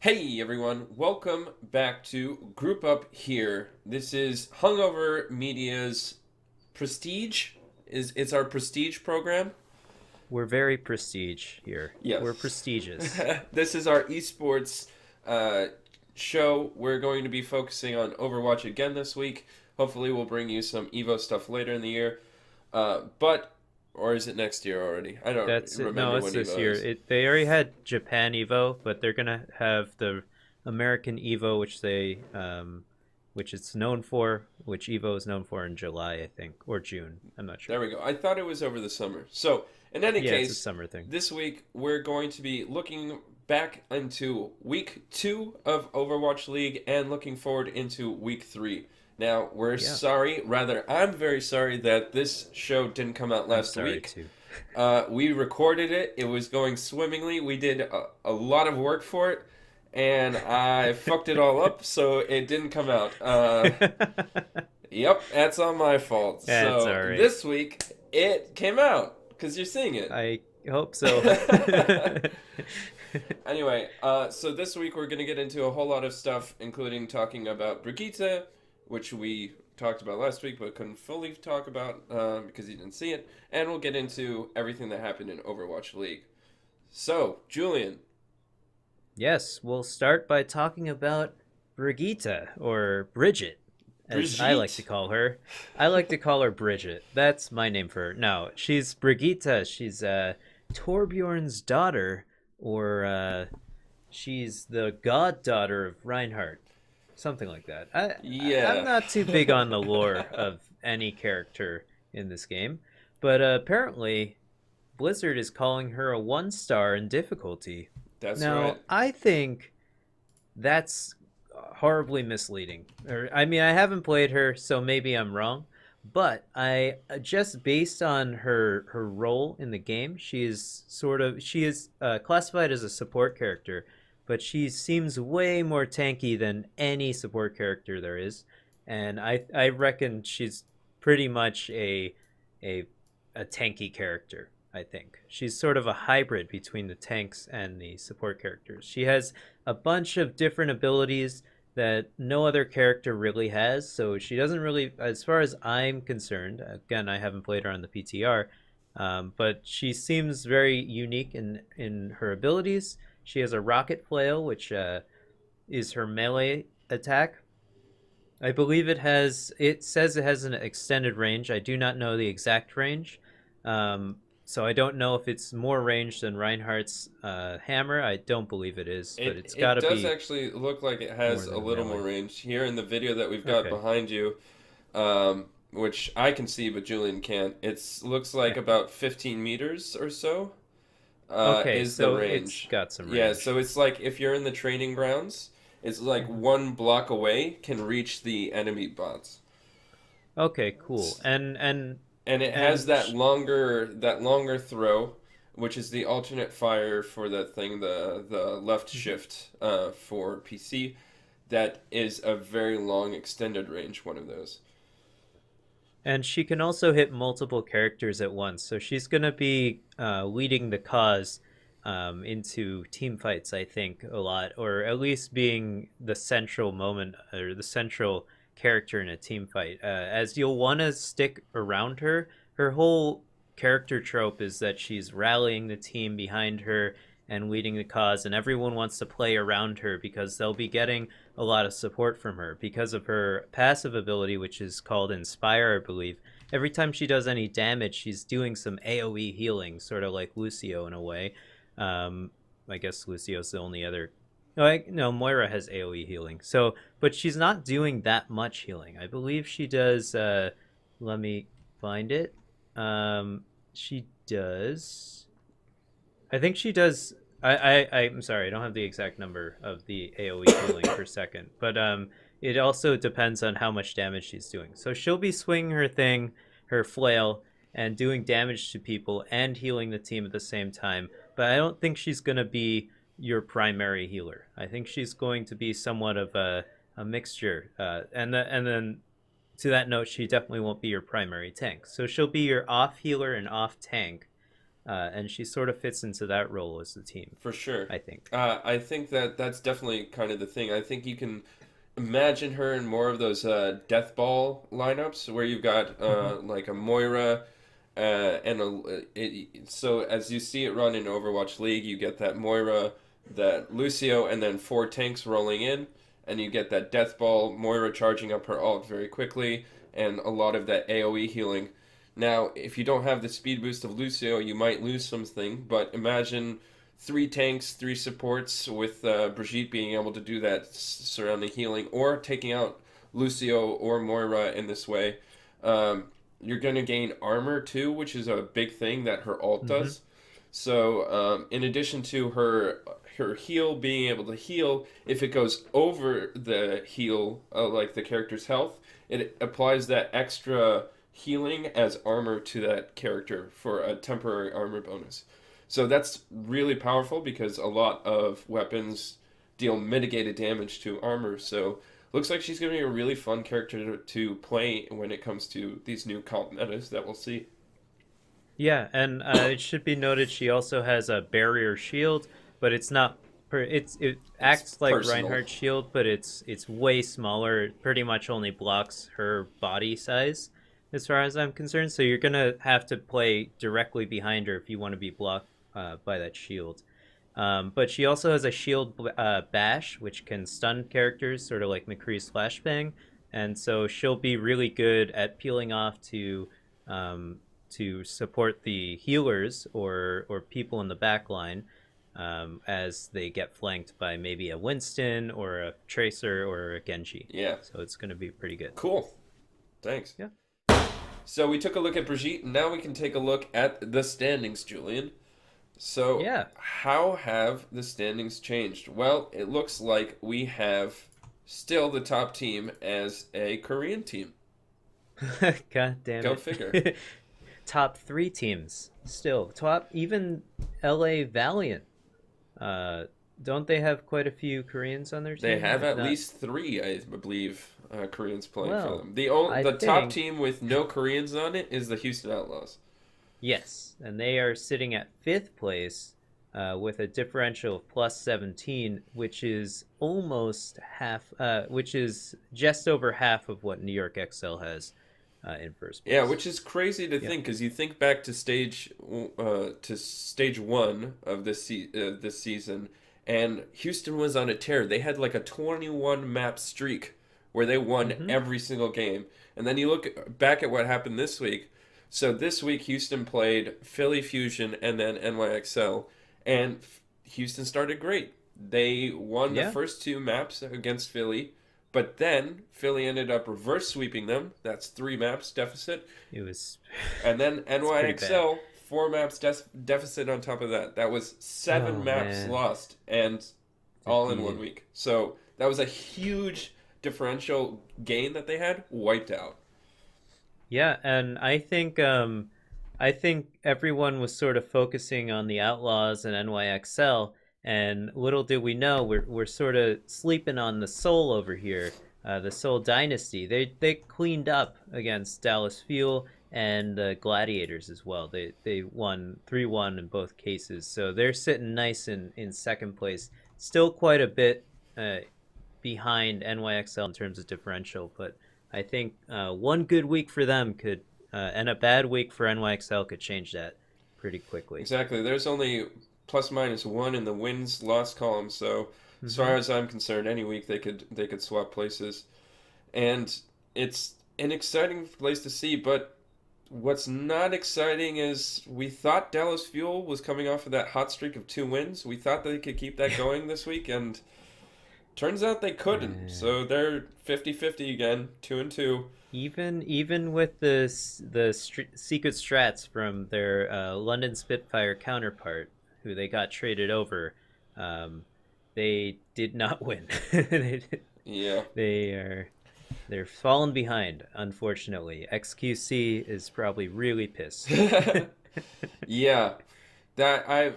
Hey everyone, welcome back to Group Up Here. This is Hungover Media's Prestige. It's our Prestige program. We're very prestige here. We're Yes. prestigious. This is our esports uh, show. We're going to be focusing on Overwatch again this week. Hopefully, we'll bring you some Evo stuff later in the year. Or is it next year already? I don't That's it. No, remember it's when this Evo year. is. They already had Japan Evo, but they're gonna have the American Evo, which it's known for, which Evo is known for in July, I think, or June. I'm not There sure. we go. I thought it was over the summer. So, in any Yeah, it's a case, summer thing. this week we're going to be looking back into week 2 of Overwatch League and looking forward into week 3. Now, we're Yeah, sorry, rather, I'm very sorry that this show didn't come out I'm last sorry week. too. We recorded it, it was going swimmingly. We did a lot of work for it, and I fucked it all up, so it didn't come out. Yep, that's all my fault. That's So all right. this week it came out because you're seeing it. I hope so. Anyway, so this week we're gonna get into a whole lot of stuff, including talking about Brigitte, which we talked about last week but couldn't fully talk about because you didn't see it, and we'll get into everything that happened in Overwatch League. So, Julian, Yes, we'll start by talking about Brigitte, or Bridget, as I like to Brigitte. call her. I like to call her Bridget. That's my name for her. No, she's Brigitte. She's Torbjorn's daughter, or she's the goddaughter of Reinhardt. Something like that. I'm Yeah. not too big on the lore of any character in this game, but apparently Blizzard is calling her a 1 star in difficulty. That's right. Now, I think that's horribly misleading. Or I mean, I haven't played her, so maybe I'm wrong, but I just based on her role in the game, she is classified as a support character, but she seems way more tanky than any support character there is, and I reckon she's pretty much a a tanky character. I think she's sort of a hybrid between the tanks and the support characters. She has a bunch of different abilities that no other character really has. So she doesn't really, as far as I'm concerned, again, I haven't played her on the PTR, but she seems very unique in her abilities. She has a rocket flail, which is her melee attack. I believe it says it has an extended range. I do not know the exact range. So I don't know if it's more range than Reinhardt's hammer. I don't believe it is, but It it's got it to does be actually look like it more has a than a little more melee. range here in the video that we've got Okay. behind you, which I can see but Julian can't. It looks like Yeah. about 15 meters or so Okay, is the so it's range. got some Yeah, range. so it's like if you're in the training grounds, it's like Mhm. one block away can reach the enemy bots. Okay, cool. S- And And it has and that longer throw, which is the alternate fire for that thing, the left mhm. shift for PC. That is a very long extended range one of those. and she can also hit multiple characters at once. So she's gonna be leading the cause into team fights, I think, a lot, or at least being the central moment or the central character in a team fight. As you'll want to stick around her. Her whole character trope is that she's rallying the team behind her and leading the cause, and everyone wants to play around her because they'll be getting a lot of support from her because of her passive ability, which is called Inspire, I believe. Every time she does any damage, she's doing some AoE healing, sort of like Lucio in a way. Um, I guess Lucio's the only other. No, Moira has AoE healing. So, but she's not doing that much healing. I believe she does. Let me find it. She does. I think she does. I'm sorry, I don't have the exact number of the AOE healing per second, but it also depends on how much damage she's doing. So she'll be swinging her thing, her flail, and doing damage to people and healing the team at the same time. But I don't think she's gonna be your primary healer. I think she's going to be somewhat of a mixture. And then to that note, she definitely won't be your primary tank. So she'll be your off healer and off tank, and she sort of fits into that role as the team, For sure. I think. I think that that's definitely kind of the thing. I think you can imagine her in more of those death ball lineups where you've got Hmm. like a Moira and so as you see it run in Overwatch League, you get that Moira, that Lucio, and then four tanks rolling in, and you get that death ball Moira charging up her ult very quickly, and a lot of that AOE healing. Now, if you don't have the speed boost of Lucio, you might lose something, but imagine three tanks, three supports with Brigitte being able to do that surrounding healing or taking out Lucio or Moira in this way. Um, you're going to gain armor too, which is a big thing that her ult Hmm. does. So, in addition to her heal being able to heal, if it goes over the heal, like the character's health, it applies that extra healing as armor to that character for a temporary armor bonus. So that's really powerful because a lot of weapons deal mitigated damage to armor. So looks like she's going to be a really fun character to play when it comes to these new comp metas that we'll see. Yeah, and it should be noted she also has a barrier shield, but it's not. It It's acts like personal. Reinhardt's shield, but it's way smaller. It pretty much only blocks her body size, as far as I'm concerned. So you're gonna have to play directly behind her if you want to be blocked by that shield. But she also has a shield bash, which can stun characters, sort of like McCree's flashbang, and so she'll be really good at peeling off um, to support the healers or people in the back line as they get flanked by maybe a Winston or a Tracer or a Genji. Yeah. So it's going to be pretty good. Cool. Thanks. Yeah. So we took a look at Brigitte, and now we can take a look at the standings, Julian. So, Yeah. how have the standings changed? Well, it looks like we have still the top team as a Korean team. God damn Go figure. it. Top three teams still. Top even LA Valiant. Uh, don't they have quite a few Koreans on their They team? have If at not, least three, I believe, Koreans playing for well, them. I The top think team with no Koreans on it is the Houston Outlaws. yes, and they are sitting at fifth place with a differential of plus 17, which is almost half, which is just over half of what New York XL has in first Yeah, place. which is crazy to Yeah. think because you think back to stage one of this season, and Houston was on a tear. They had like a 21 map streak where they won Mm-hmm. every single game. And then you look back at what happened this week. So this week Houston played Philly Fusion and then NYXL, and Houston started great. They won the Yeah, first two maps against Philly, but then Philly ended up reverse sweeping them. That's three maps deficit. it was. And then It's pretty bad. NYXL, four maps deficit on top of that. That was seven Oh maps man, lost and all in one defeated. week. So that was a huge differential gain that they had wiped out. Yeah, and I think everyone was sort of focusing on the Outlaws and NYXL, and little did we know we're sort of sleeping on the Soul over here, the Soul Dynasty. They cleaned up against Dallas Fuel and the Gladiators as well. They won 3-1 in both cases, so they're sitting nice in second place. Still quite a bit uh, behind NYXL in terms of differential, but I think one good week for them could, and a bad week for NYXL could change that pretty quickly. Exactly. There's only plus minus one in the wins loss column. So as Mm-hmm. far as I'm concerned, any week they could swap places, and it's an exciting place to see. But what's not exciting is we thought Dallas Fuel was coming off of that hot streak of two wins. We thought they could keep that going this week, and turns out they couldn't. Yeah. So they're 50-50 again, 2-2. Even with the secret strats from their London Spitfire counterpart, who they got traded over, um, they did not win. Yeah. they are they're falling behind. Unfortunately, XQC is probably really pissed. Yeah. That I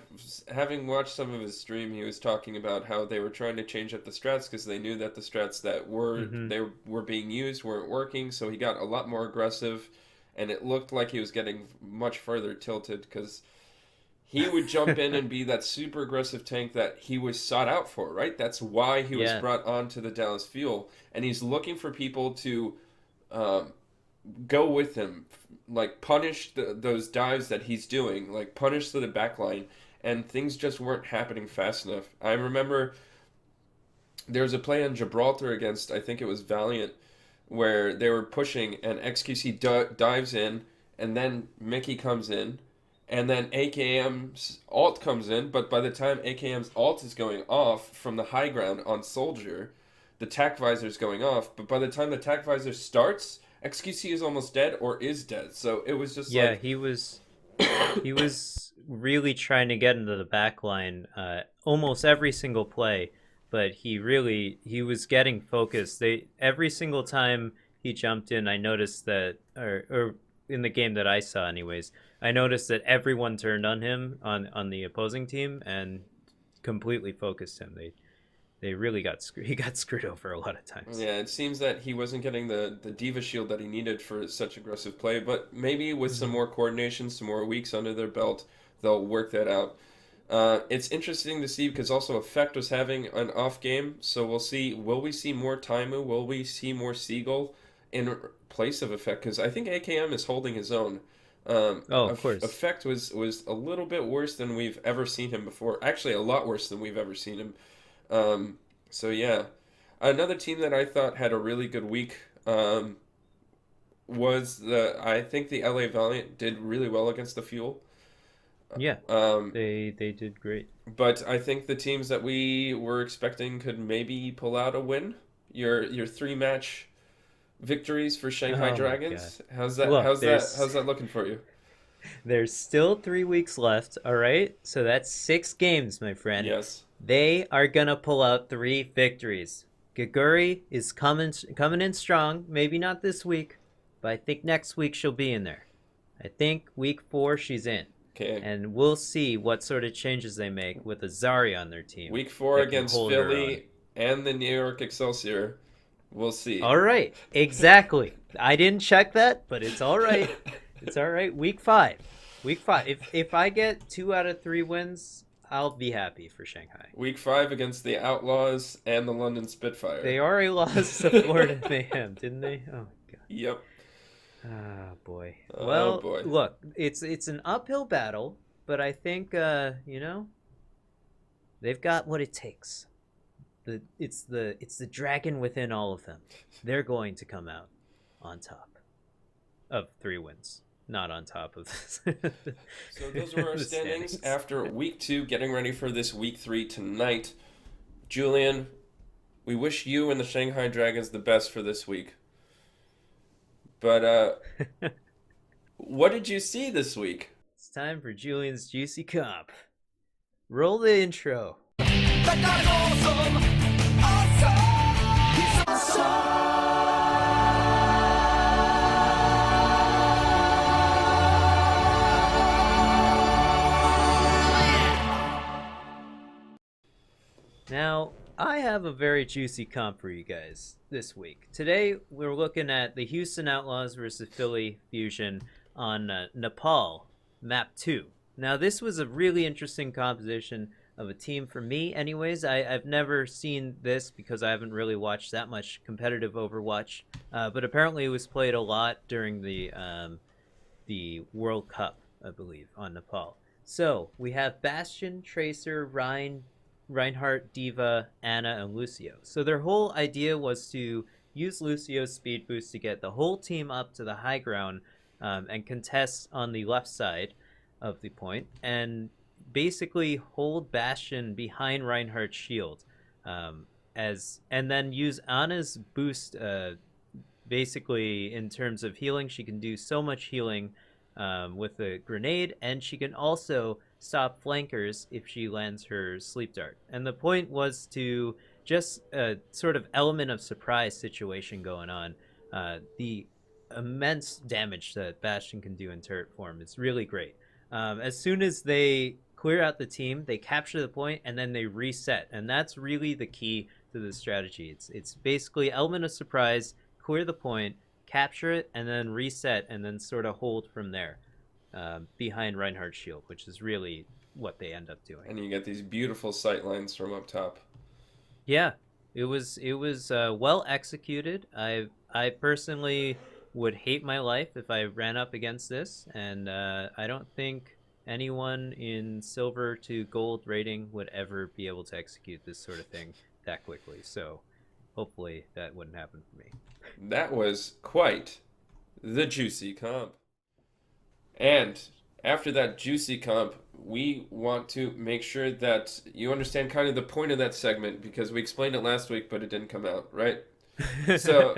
having watched some of his stream, he was talking about how they were trying to change up the strats because they knew that the strats that Mm-hmm. were being used weren't working. So he got a lot more aggressive, and it looked like he was getting much further tilted because he would jump in and be that super aggressive tank that he was sought out for, right? That's why he was Yeah. brought onto the Dallas Fuel, and he's looking for people to um, go with him, like punish those dives that he's doing, like punish the back line, and things just weren't happening fast enough. I remember there was a play on Gibraltar against, I think it was Valiant, where they were pushing and XQC dives in, and then Mickey comes in, and then AKM's alt comes in, but by the time AKM's alt is going off from the high ground on Soldier, the tac visor is going off, but by the time the tac visor starts, XQC is almost dead or is dead. So it was just Yeah, like, he was really trying to get into the back line almost every single play, but he was getting focused. They every single time he jumped in, I noticed that, or in the game that I saw, anyways, I noticed that everyone turned on him on the opposing team and completely focused him. They really got screwed. He got screwed over a lot of times. yeah, it seems that he wasn't getting the Diva Shield that he needed for such aggressive play, but maybe with some Mm-hmm. more coordination, some more weeks under their belt, they'll work that out. It's interesting to see because also Effect was having an off game, so we'll see. Will we see more Taimu? Will we see more Seagull in place of Effect? Because I think AKM is holding his own. Oh, of course. Effect was a little bit worse than we've ever seen him before. Actually, a lot worse than we've ever seen him. Um, so yeah, another team that I thought had a really good week was the. I think the LA Valiant did really well against the Fuel. Yeah, Um, they did great. but I think the teams that we were expecting could maybe pull out a win. Your three match victories for Shanghai Oh my god. Dragons. How's that? Look, How's that looking for you? there's still 3 weeks left, all right? So that's 6 games, my friend. Yes. They are gonna pull out 3 victories. Gaguri is coming in strong. Maybe not this week, but I think next week she'll be in there. I think week 4 she's in, Okay. and we'll see what sort of changes they make with Azari on their team Week four that can against hold her own. Philly and the New York Excelsior. We'll see. All right, exactly. I didn't check that, but it's all right. It's all right. Week 5. If I get 2 out of 3 wins, I'll be happy for Shanghai. Week five against the Outlaws and the London Spitfire. They already lost to Florida Mayhem, didn't they? Oh god. Yep. Ah boy. Oh Well, boy. look, it's an uphill battle, but I think they've got what it takes. It's the dragon within all of them. They're going to come out on top of 3 wins, not on top of this. So those were our the standings after week two, getting ready for this week three tonight. Julian, we wish you and the Shanghai Dragons the best for this week. But what did you see this week? It's time for Julian's Juicy Comp. Roll the intro. That guy is awesome! Awesome! He's Now, I have a very juicy comp for you guys this week. Today, we're looking at the Houston Outlaws versus Philly Fusion on Nepal, map 2. Now, this was a really interesting composition of a team for me, anyways. I've never seen this because I haven't really watched that much competitive Overwatch, but apparently it was played a lot during the World Cup, I believe, on Nepal. So, we have Bastion, Tracer, Reinhardt, Diva, Anna, and Lucio. So their whole idea was to use Lucio's speed boost to get the whole team up to the high ground and contest on the left side of the point and basically hold Bastion behind Reinhardt's shield and then use Anna's boost basically in terms of healing. She can do so much healing with a grenade, and she can also stop flankers if she lands her sleep dart. And the point was to just a sort of element of surprise situation going on. The immense damage that Bastion can do in turret form is really great. As soon as they clear out the team, they capture the point and then they reset, and that's really the key to the strategy. It's basically element of surprise, clear the point, capture it, and then reset, and then sort of hold from there. behind Reinhardt's shield, which is really what they end up doing. And you get these beautiful sight lines from up top. Yeah, it was well executed. I personally would hate my life if I ran up against this, and I don't think anyone in silver to gold rating would ever be able to execute this sort of thing that quickly. So hopefully that wouldn't happen for me. That was quite the juicy comp. And after that juicy comp, we want to make sure that you understand kind of the point of that segment because we explained it last week, but it didn't come out, right? So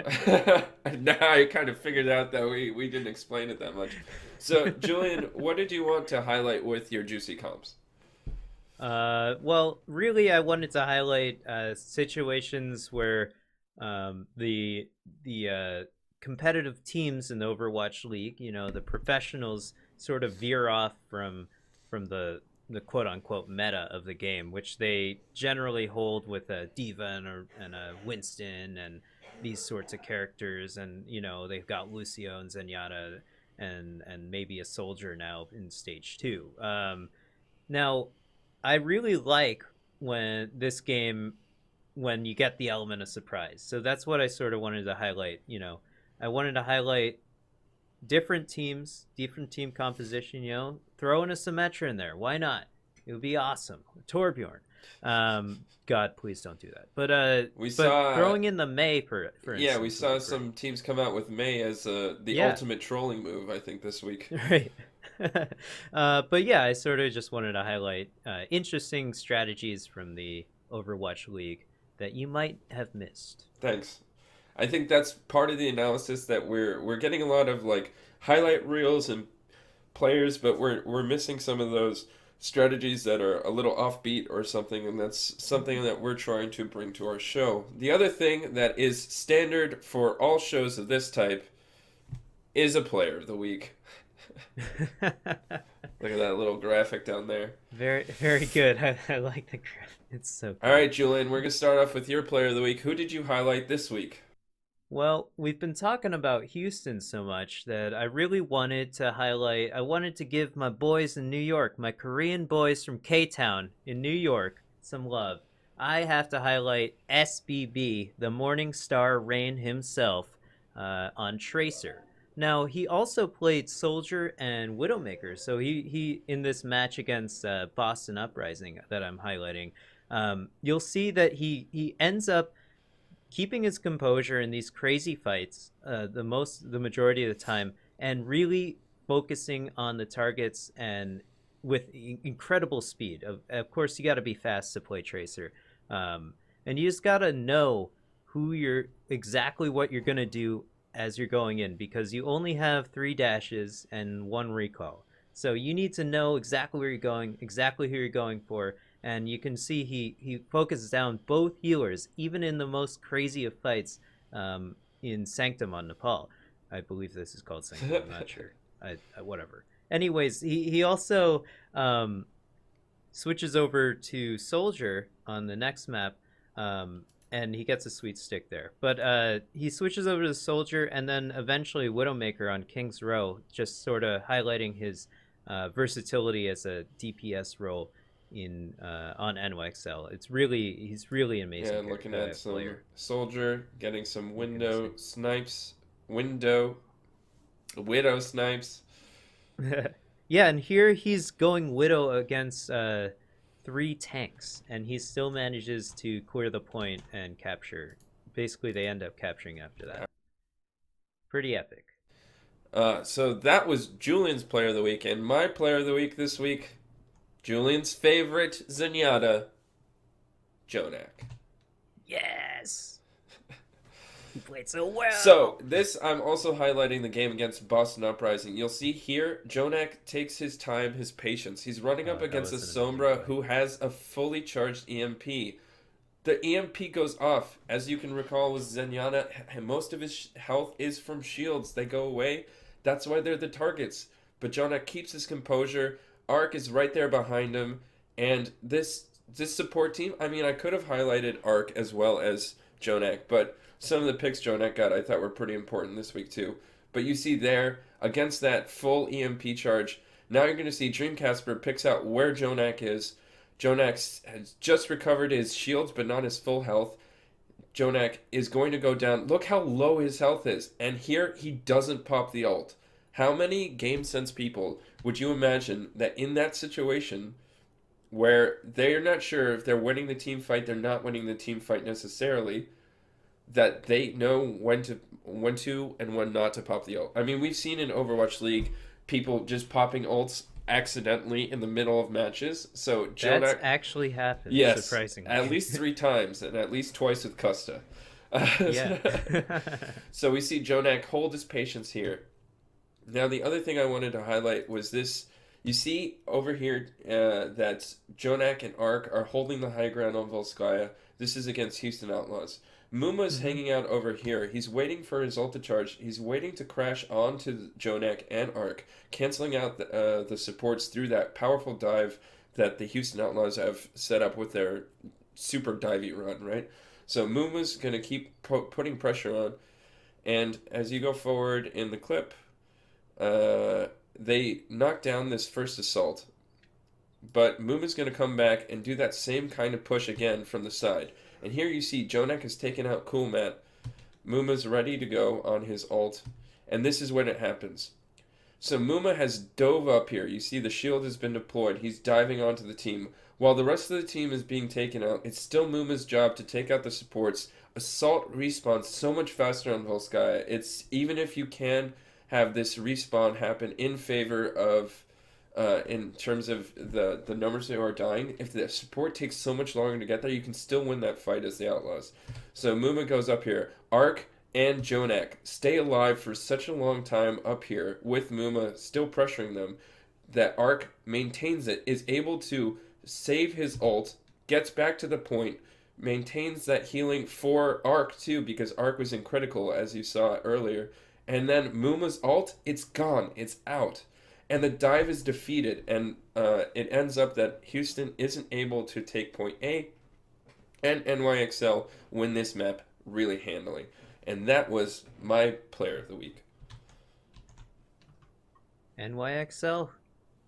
now I kind of figured out that we didn't explain it that much. So, Julian, what did you want to highlight with your juicy comps? Well, really, I wanted to highlight situations where the competitive teams in the Overwatch League, the professionals, sort of veer off from the quote unquote meta of the game, which they generally hold with a diva and a Winston and these sorts of characters, and they've got Lucio and Zenyatta and maybe a soldier now in stage 2. Now, I really like when this game when you get the element of surprise. So that's what I sort of wanted to highlight. I wanted to highlight different teams, different team composition. Throw in a Symmetra in there. Why not? It would be awesome. Torbjorn. God, please don't do that. But Saw throwing in the Mei for instance. Yeah, we saw some teams come out with Mei as the ultimate trolling move, I think, this week. Right. But yeah, I sort of just wanted to highlight interesting strategies from the Overwatch League that you might have missed. Thanks. I think that's part of the analysis that we're getting a lot of like highlight reels and players, but we're missing some of those strategies that are a little offbeat or something, and that's something that we're trying to bring to our show. The other thing that is standard for all shows of this type is a player of the week. Look at that little graphic down there. Very, very good. I like the graphic. It's so cool. All right, Julian, we're going to start off with your player of the week. Who did you highlight this week? Well, we've been talking about Houston so much that I really wanted to highlight. I wanted to give my boys in New York, my Korean boys from K-Town in New York, some love. I have to highlight SBB, the Morning Star Rain himself, on Tracer. Now, he also played Soldier and Widowmaker, so he in this match against Boston Uprising that I'm highlighting, you'll see that he ends up keeping his composure in these crazy fights the majority of the time, and really focusing on the targets and with incredible speed. Of course, you got to be fast to play Tracer, and you just got to know exactly what you're going to do as you're going in, because you only have 3 dashes and 1 recall. So you need to know exactly where you're going, exactly who you're going for. And you can see he focuses down both healers, even in the most crazy of fights in Sanctum on Nepal. I believe this is called Sanctum. I'm not sure. Whatever. Anyways, he also switches over to Soldier on the next map, and he gets a sweet stick there. But he switches over to Soldier, and then eventually Widowmaker on King's Row, just sort of highlighting his versatility as a DPS role on NYXL. He's really amazing. Yeah, looking at some player. Soldier getting some widow snipes. Yeah, and here he's going Widow against 3 tanks, and he still manages to clear the point and capture. Basically, they end up capturing after that. Pretty epic. So that was Julian's player of the week, and my player of the week this week, Julian's favorite Zenyatta, Jonak. Yes! He played so well! So, I'm also highlighting the game against Boston Uprising. You'll see here, Jonak takes his time, his patience. He's running up against a Sombra who has a fully charged EMP. The EMP goes off. As you can recall with Zenyatta, most of his health is from shields. They go away. That's why they're the targets. But Jonak keeps his composure. Arc is right there behind him, and this support team, I mean, I could have highlighted Arc as well as Jonak, but some of the picks Jonak got I thought were pretty important this week too. But you see there, against that full EMP charge, now you're going to see Dreamcasper picks out where Jonak is. Jonak has just recovered his shields, but not his full health. Jonak is going to go down. Look how low his health is. And here, he doesn't pop the ult. How many Game Sense people would you imagine that in that situation where they're not sure if they're winning the team fight, they're not winning the team fight necessarily, that they know when to and when not to pop the ult. I mean, we've seen in Overwatch League people just popping ults accidentally in the middle of matches. So Jonak, That's actually happened, yes, surprisingly. at least 3 times, and at least twice with Custa. Yeah. So we see Jonak hold his patience here. Now, the other thing I wanted to highlight was this. You see over here that Jonak and Ark are holding the high ground on Volskaya. This is against Houston Outlaws. Muma's hanging out over here. He's waiting for his ult to charge. He's waiting to crash onto Jonak and Ark, canceling out the supports through that powerful dive that the Houston Outlaws have set up with their super divey run, right? So Muma's going to keep putting pressure on. And as you go forward in the clip, they knock down this first assault. But Muma's going to come back and do that same kind of push again from the side. And here you see Jonak has taken out Cool Matt. Muma's ready to go on his ult. And this is when it happens. So Muma has dove up here. You see the shield has been deployed. He's diving onto the team. While the rest of the team is being taken out, it's still Muma's job to take out the supports. Assault respawns so much faster on Volskaya. It's even if you can have this respawn happen in favor of in terms of the numbers that are dying, if the support takes so much longer to get there, you can still win that fight as the Outlaws. So Muma goes up here. Ark and Jonak stay alive for such a long time up here with Muma still pressuring them that Ark maintains it, is able to save his ult, gets back to the point, maintains that healing for Ark too, because Ark was in critical as you saw earlier. And then Muma's ult, it's gone, it's out. And the dive is defeated, and it ends up that Houston isn't able to take point A, and NYXL win this map really handily. And that was my player of the week. NYXL,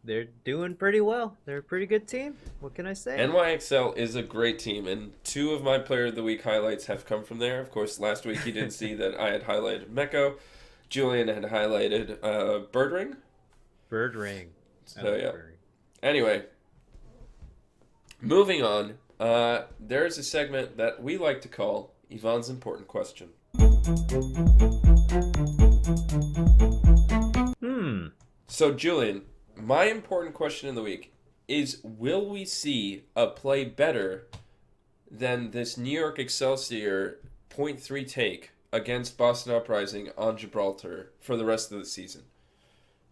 they're doing pretty well. They're a pretty good team. What can I say? NYXL is a great team, and 2 of my player of the week highlights have come from there. Of course, last week you didn't see that I had highlighted Meko. Julian had highlighted Birdring. Birdring. So yeah. Anyway, moving on. There's a segment that we like to call Yvonne's Important Question. So Julian, my important question in the week is: will we see a play better than this New York Excelsior .3 take against Boston Uprising on Gibraltar for the rest of the season?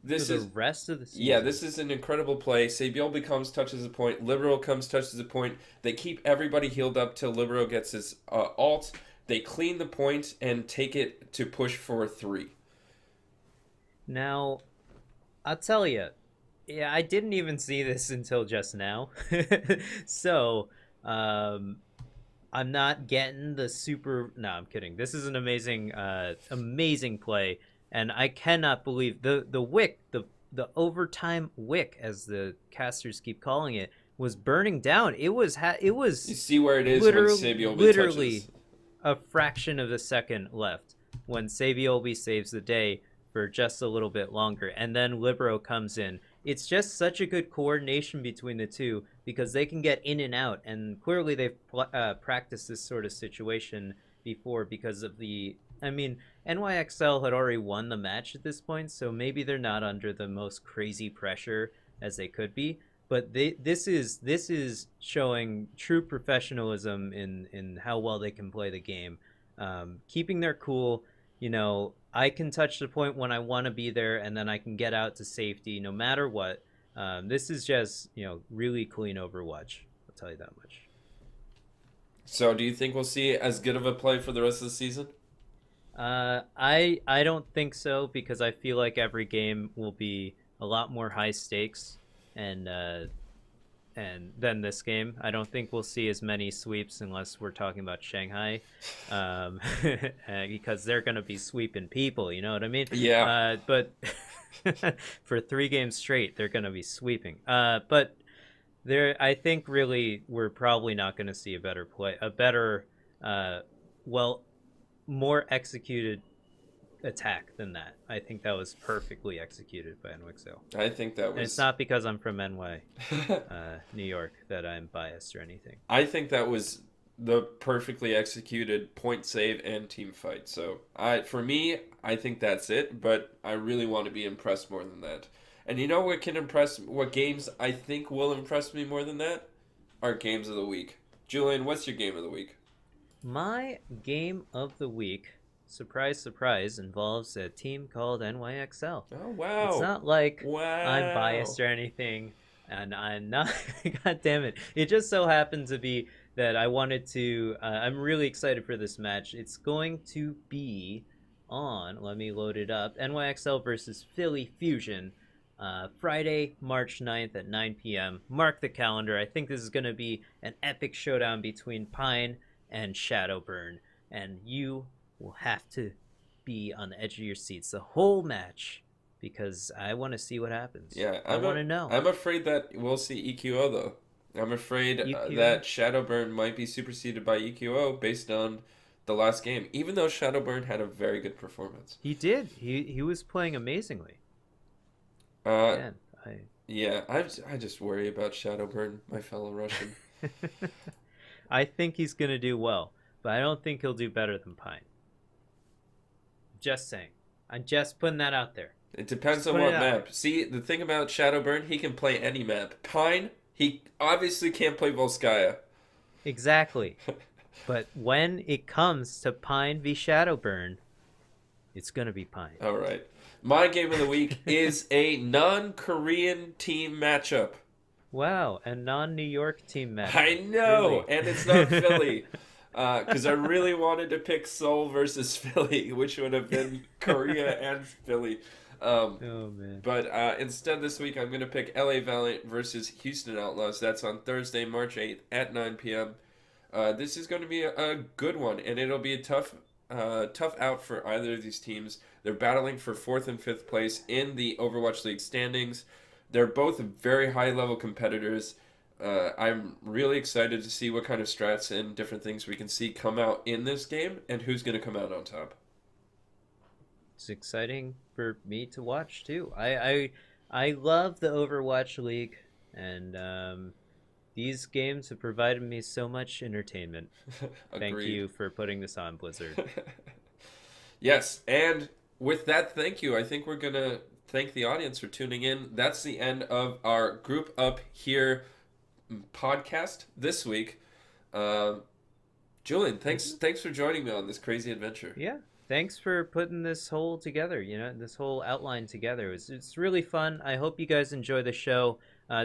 This is the rest of the season. Yeah, this is an incredible play. Sabiel comes, touches a point. Libero comes, touches a point. They keep everybody healed up till Libero gets his ult. They clean the point and take it to push for a 3. Now, I'll tell you, yeah, I didn't even see this until just now. So, I'm not getting the super... No, I'm kidding. This is an amazing, amazing play. And I cannot believe the wick, the overtime wick, as the casters keep calling it, was burning down. It was You see where it is when Sabiel literally touches. A fraction of a second left when Sabiel saves the day for just a little bit longer, and then Libero comes in. It's just such a good coordination between the two because they can get in and out, and clearly they've practiced this sort of situation before because of the... I mean, NYXL had already won the match at this point, so maybe they're not under the most crazy pressure as they could be. But this is showing true professionalism in how well they can play the game, keeping their cool. You know, I can touch the point when I want to be there, and then I can get out to safety no matter what. This is just, you know, really clean Overwatch. I'll tell you that much. So, do you think we'll see as good of a play for the rest of the season? I don't think so, because I feel like every game will be a lot more high stakes, and and then this game. I don't think we'll see as many sweeps unless we're talking about Shanghai, because they're going to be sweeping people. You know what I mean? Yeah. But for 3 games straight, they're going to be sweeping. But I think really we're probably not going to see a better, well, more executed attack than that. I think that was perfectly executed by NYXL. I think that was. And it's not because I'm from NY, New York, that I'm biased or anything. I think that was the perfectly executed point save and team fight. So for me, I think that's it. But I really want to be impressed more than that. And you know what can impress? What games I think will impress me more than that? Our games of the week. Julian, what's your game of the week? My game of the week, surprise, surprise, involves a team called NYXL. Oh, wow. It's not like Wow. I'm biased or anything, and I'm not. God damn it. It just so happened to be that I wanted to. I'm really excited for this match. It's going to be on, let me load it up, NYXL versus Philly Fusion. Friday, March 9th at 9 p.m. Mark the calendar. I think this is going to be an epic showdown between Pine and Shadowburn, and you will have to be on the edge of your seats the whole match because I want to see what happens. Yeah, I want to know. I'm afraid that we'll see EQO though. I'm afraid that Shadowburn might be superseded by EQO based on the last game, even though Shadowburn had a very good performance. He did. He was playing amazingly. Man, I just worry about Shadowburn, my fellow Russian. I think he's going to do well, but I don't think he'll do better than Pine. Just saying. I'm just putting that out there. It depends on what map. See, the thing about Shadowburn, he can play any map. Pine, he obviously can't play Volskaya. Exactly. But when it comes to Pine v Shadowburn, it's going to be Pine. All right. My game of the week is a non-Korean team matchup. Wow, a non-New York team matchup. I know, really? And it's not Philly. Because I really wanted to pick Seoul versus Philly, which would have been Korea and Philly. Oh, man. But instead this week, I'm going to pick LA Valiant versus Houston Outlaws. That's on Thursday, March 8th at 9 p.m. This is going to be a good one, and it'll be a tough out for either of these teams. They're battling for 4th and 5th place in the Overwatch League standings. They're both very high-level competitors. I'm really excited to see what kind of strats and different things we can see come out in this game and who's going to come out on top. It's exciting for me to watch, too. I love the Overwatch League, and these games have provided me so much entertainment. Thank you for putting this on, Blizzard. Yes, and with that, thank you. I think we're going to thank the audience for tuning in. That's the end of our Group Up Here podcast this week. Julian, thanks for joining me on this crazy adventure. Yeah, thanks for putting this whole together, this whole outline together. It's really fun. I hope you guys enjoy the show.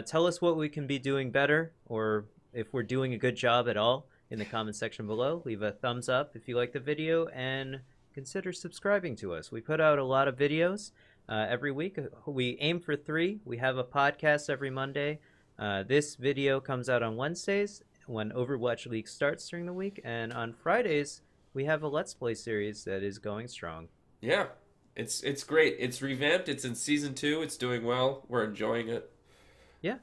Tell us what we can be doing better, or if we're doing a good job at all, in the comment section below. Leave a thumbs up if you like the video, and consider subscribing to us. We put out a lot of videos every week. We aim for 3. We have a podcast every Monday. This video comes out on Wednesdays when Overwatch League starts during the week, and on Fridays we have a Let's Play series that is going strong. Yeah, it's great. It's revamped. It's in season 2. It's doing well. We're enjoying it. Yeah.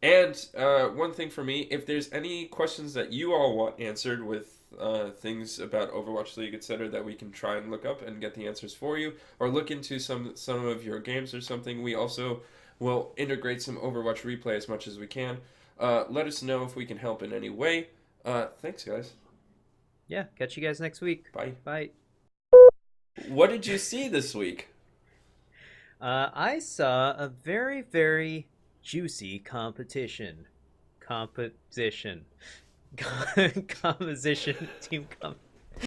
And one thing for me, if there's any questions that you all want answered with things about Overwatch League, etc., that we can try and look up and get the answers for you, or look into some of your games or something, we also will integrate some Overwatch replay as much as we can. Let us know if we can help in any way. Thanks, guys. Yeah, catch you guys next week. Bye. Bye. What did you see this week? I saw a very, very juicy composition. Team competition.